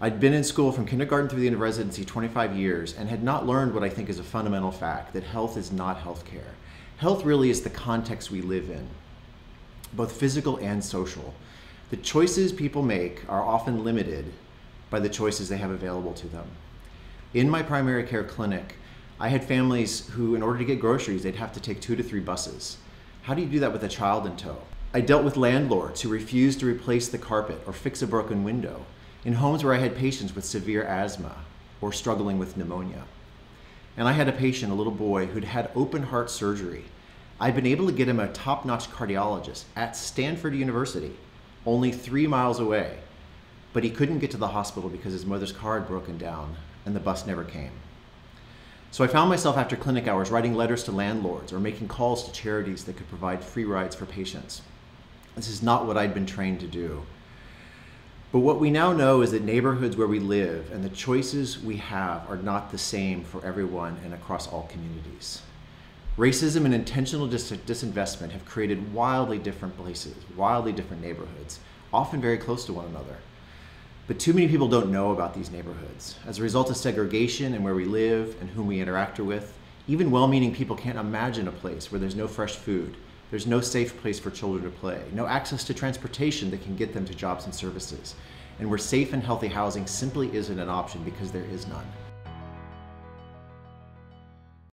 I'd been in school from kindergarten through the end of residency 25 years and had not learned what I think is a fundamental fact, that health is not healthcare. Health really is the context we live in, both physical and social. The choices people make are often limited by the choices they have available to them. In my primary care clinic, I had families who, in order to get groceries, they'd have to take 2 to 3 buses. How do you do that with a child in tow? I dealt with landlords who refused to replace the carpet or fix a broken window in homes where I had patients with severe asthma or struggling with pneumonia. And I had a patient, a little boy, who'd had open heart surgery. I'd been able to get him a top-notch cardiologist at Stanford University, only 3 miles away, but he couldn't get to the hospital because his mother's car had broken down and the bus never came. So I found myself after clinic hours writing letters to landlords or making calls to charities that could provide free rides for patients. This is not what I'd been trained to do. But what we now know is that neighborhoods where we live and the choices we have are not the same for everyone and across all communities. Racism and intentional disinvestment have created wildly different places, wildly different neighborhoods, often very close to one another. But too many people don't know about these neighborhoods. As a result of segregation and where we live and whom we interact with, even well-meaning people can't imagine a place where there's no fresh food, there's no safe place for children to play, no access to transportation that can get them to jobs and services, and where safe and healthy housing simply isn't an option because there is none.